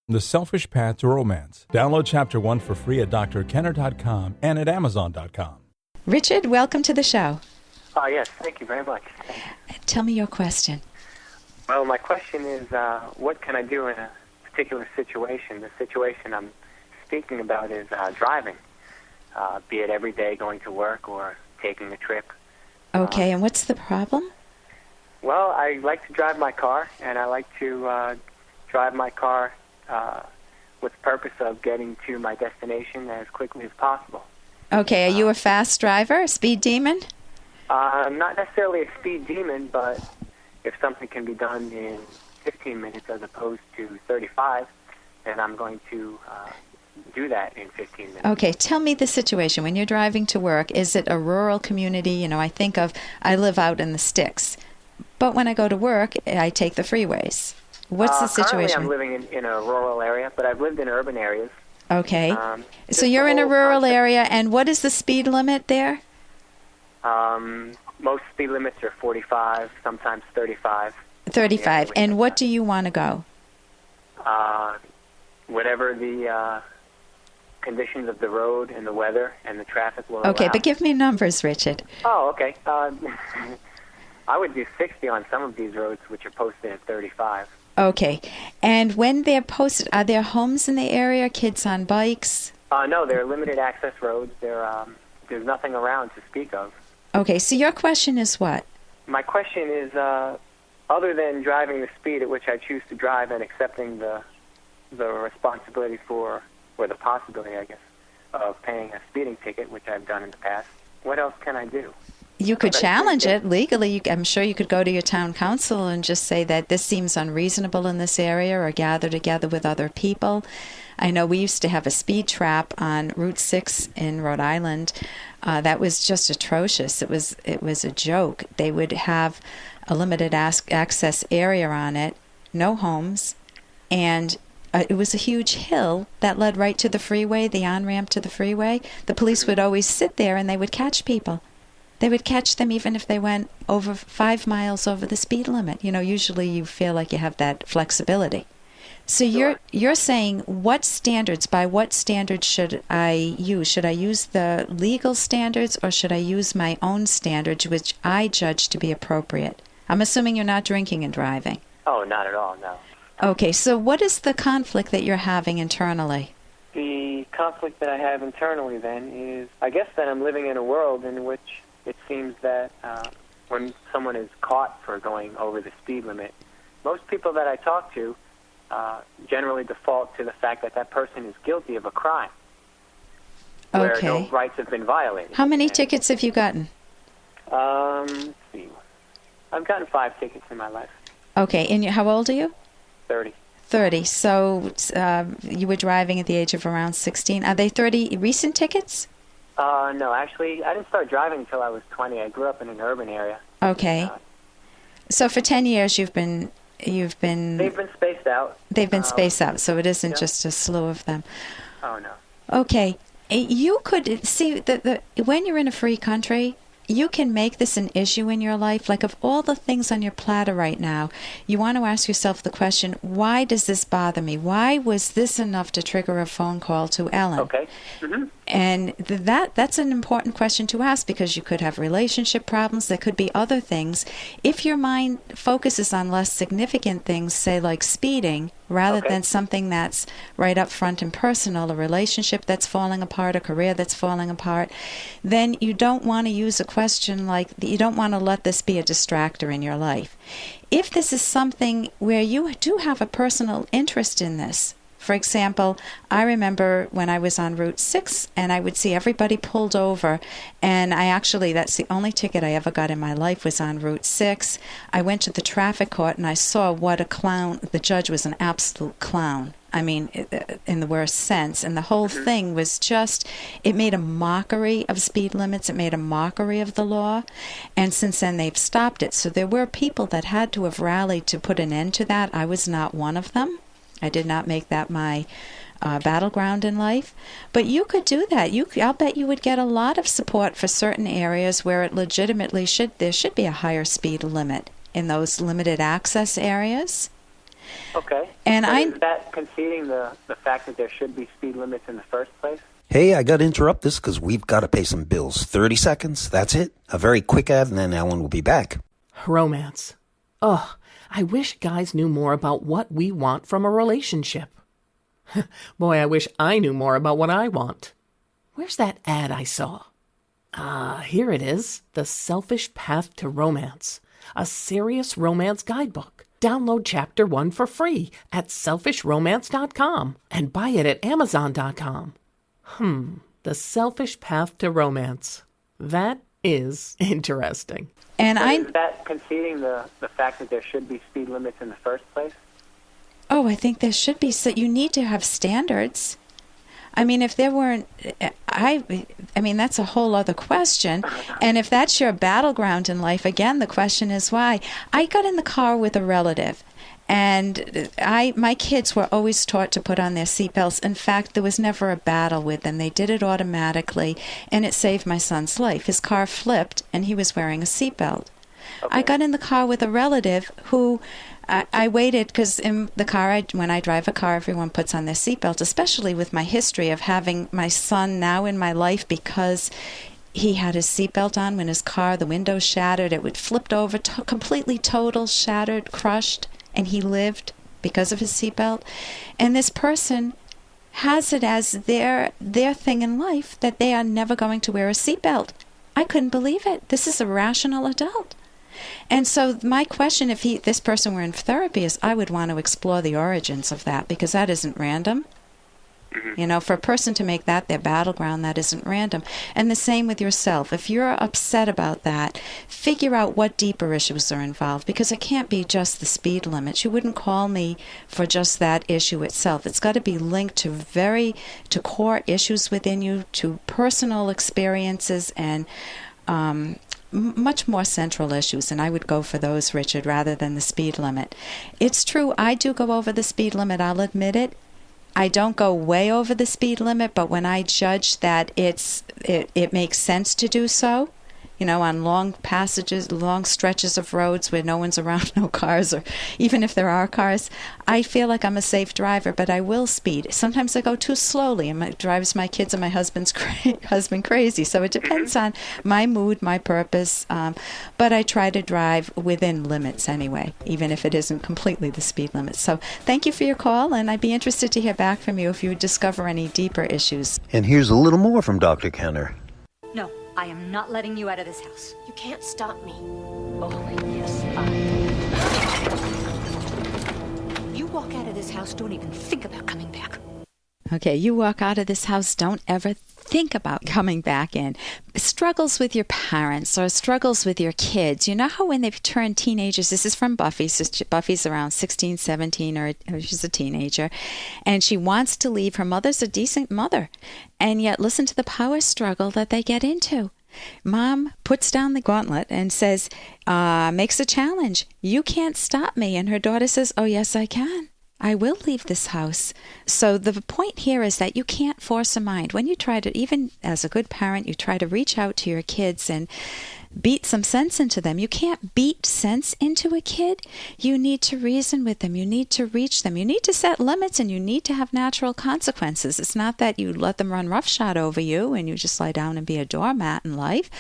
The Selfish Path to Romance. Download Chapter 1 for free at drkenner.com and at amazon.com. Richard, welcome to the show. Yes, thank you very much. Tell me your question. Well, my question is, what can I do in a particular situation? The situation I'm speaking about is driving, be it every day going to work or taking a trip. Okay, and what's the problem? Well, I like to drive my car, and I like to drive my car with the purpose of getting to my destination as quickly as possible. Okay, are you a fast driver, a speed demon? Not necessarily a speed demon, but if something can be done in 15 minutes as opposed to 35, then I'm going to do that in 15 minutes. Okay, tell me the situation. When you're driving to work, is it a rural community? You know, I live out in the sticks. But when I go to work, I take the freeways. What's the situation? Currently, I'm living in a rural area, but I've lived in urban areas. Okay. So you're in a rural area, and what is the speed limit there? Most speed limits are 45, sometimes 35. 35. And what do you want to go? Whatever the conditions of the road and the weather and the traffic will Okay, allow. but give me numbers, Richard. Oh, okay. I would do 60 on some of these roads, which are posted at 35. Okay. And when they're posted, are there homes in the area, kids on bikes? No, they're limited access roads. There's nothing around to speak of. Okay, so your question is what? My question is, other than driving the speed at which I choose to drive and accepting the responsibility for, or the possibility, I guess, of paying a speeding ticket, which I've done in the past, what else can I do? You could challenge it legally. I'm sure you could go to your town council and just say that this seems unreasonable in this area, or gather together with other people. I know we used to have a speed trap on Route 6 in Rhode Island. That was just atrocious. It was a joke. They would have a limited access area on it, no homes, and it was a huge hill that led right to the freeway, the on-ramp to the freeway. The police would always sit there and they would catch people. They would catch them even if they went over 5 miles over the speed limit. You know, usually you feel like you have that flexibility. So Sure. you're saying by what standards should I use? Should I use the legal standards, or should I use my own standards, which I judge to be appropriate? I'm assuming you're not drinking and driving. Oh, not at all, no. Okay, so what is the conflict that you're having internally? The conflict that I have internally, then, is I guess that I'm living in a world in which it seems that when someone is caught for going over the speed limit, most people that I talk to generally default to the fact that that person is guilty of a crime where no rights have been violated. How many tickets have you gotten? Let's see. I've gotten 5 tickets in my life. Okay, and how old are you? 30. 30. So you were driving at the age of around 16. Are they 30 recent tickets? No, actually, I didn't start driving until I was 20. I grew up in an urban area. Okay. So for 10 years you've been... They've been spaced out. They've been spaced out, so it isn't just a slew of them. Oh, no. Okay. You could see that when you're in a free country, you can make this an issue in your life. Like, of all the things on your platter right now, you want to ask yourself the question, why does this bother me? Why was this enough to trigger a phone call to Ellen? Okay. Mm-hmm. And that's an important question to ask, because you could have relationship problems. There could be other things. If your mind focuses on less significant things, say like speeding, rather than something that's right up front and personal, a relationship that's falling apart, a career that's falling apart, then you don't want to use a question like, you don't want to let this be a distractor in your life. If this is something where you do have a personal interest in this, for example, I remember when I was on Route 6 and I would see everybody pulled over, and that's the only ticket I ever got in my life was on Route 6. I went to the traffic court and I saw what a clown, the judge was an absolute clown. I mean, in the worst sense. And the whole thing was just, it made a mockery of speed limits. It made a mockery of the law. And since then, they've stopped it. So there were people that had to have rallied to put an end to that. I was not one of them. I did not make that my battleground in life. But you could do that. I'll bet you would get a lot of support for certain areas where it legitimately there should be a higher speed limit in those limited access areas. Okay. And is that conceding the fact that there should be speed limits in the first place? Hey, I got to interrupt this because we've got to pay some bills. 30 seconds, that's it. A very quick ad, and then Ellen will be back. Romance. Ugh, I wish guys knew more about what we want from a relationship. Boy, I wish I knew more about what I want. Where's that ad I saw? Here it is. The Selfish Path to Romance. A serious romance guidebook. Download Chapter 1 for free at selfishromance.com and buy it at amazon.com. The Selfish Path to Romance. That is interesting. And is that conceding the fact that there should be speed limits in the first place? Oh, I think there should be. So you need to have standards. I mean, if there weren't, I mean, that's a whole other question. And if that's your battleground in life, again, the question is why. I got in the car with a relative, and my kids were always taught to put on their seatbelts. In fact, there was never a battle with them. They did it automatically, and it saved my son's life. His car flipped, and he was wearing a seatbelt. Okay. I got in the car with a relative who... I waited because in the car, when I drive a car, everyone puts on their seatbelt, especially with my history of having my son now in my life because he had his seatbelt on when his car, the window shattered. It would flipped over, completely total, shattered, crushed, and he lived because of his seatbelt. And this person has it as their thing in life that they are never going to wear a seatbelt. I couldn't believe it. This is a rational adult. And so my question, if this person were in therapy, is I would want to explore the origins of that because that isn't random. Mm-hmm. You know, for a person to make that their battleground, that isn't random. And the same with yourself. If you're upset about that, figure out what deeper issues are involved because it can't be just the speed limits. You wouldn't call me for just that issue itself. It's got to be linked to core issues within you, to personal experiences and much more central issues, and I would go for those, Richard, rather than the speed limit. It's true, I do go over the speed limit, I'll admit it. I don't go way over the speed limit, but when I judge that it makes sense to do so, you know, on long passages, long stretches of roads where no one's around, no cars, or even if there are cars, I feel like I'm a safe driver, but I will speed. Sometimes I go too slowly, and it drives my kids and my husband crazy. So it depends on my mood, my purpose, but I try to drive within limits anyway, even if it isn't completely the speed limit. So thank you for your call, and I'd be interested to hear back from you if you discover any deeper issues. And here's a little more from Dr. Kenner. No, I am not letting you out of this house. You can't stop me. Oh, yes, You walk out of this house, don't even think about coming back. Okay, you walk out of this house, don't ever think about coming back in. Struggles with your parents or struggles with your kids. You know how when they've turned teenagers, this is from Buffy, so Buffy's around 16, 17, or she's a teenager, and she wants to leave. Her mother's a decent mother, and yet listen to the power struggle that they get into. Mom puts down the gauntlet and says, makes a challenge. You can't stop me. And her daughter says, oh, yes, I can. I will leave this house. So the point here is that you can't force a mind. When you try to, even as a good parent, you try to reach out to your kids and beat some sense into them. You can't beat sense into a kid. You need to reason with them. You need to reach them. You need to set limits, and you need to have natural consequences. It's not that you let them run roughshod over you and you just lie down and be a doormat in life.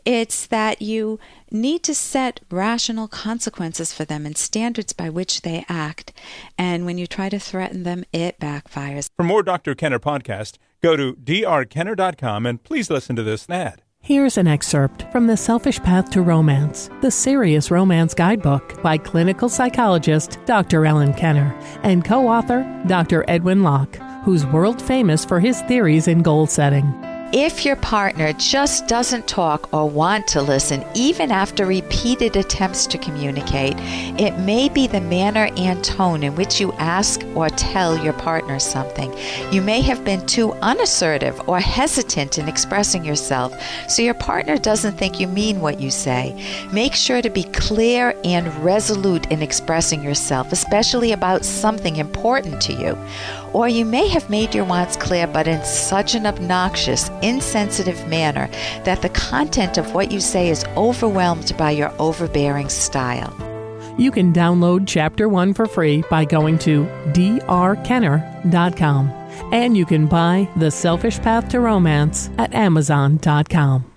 It's that you need to set rational consequences for them and standards by which they act. And when you try to threaten them, it backfires. For more Dr. Kenner podcast, go to drkenner.com and please listen to this ad. Here's an excerpt from The Selfish Path to Romance, the Serious Romance Guidebook by clinical psychologist Dr. Ellen Kenner and co-author Dr. Edwin Locke, who's world famous for his theories in goal setting. If your partner just doesn't talk or want to listen, even after repeated attempts to communicate, it may be the manner and tone in which you ask or tell your partner something. You may have been too unassertive or hesitant in expressing yourself, so your partner doesn't think you mean what you say. Make sure to be clear and resolute in expressing yourself, especially about something important to you. Or you may have made your wants clear, but in such an obnoxious, insensitive manner that the content of what you say is overwhelmed by your overbearing style. You can download Chapter 1 for free by going to drkenner.com. And you can buy The Selfish Path to Romance at amazon.com.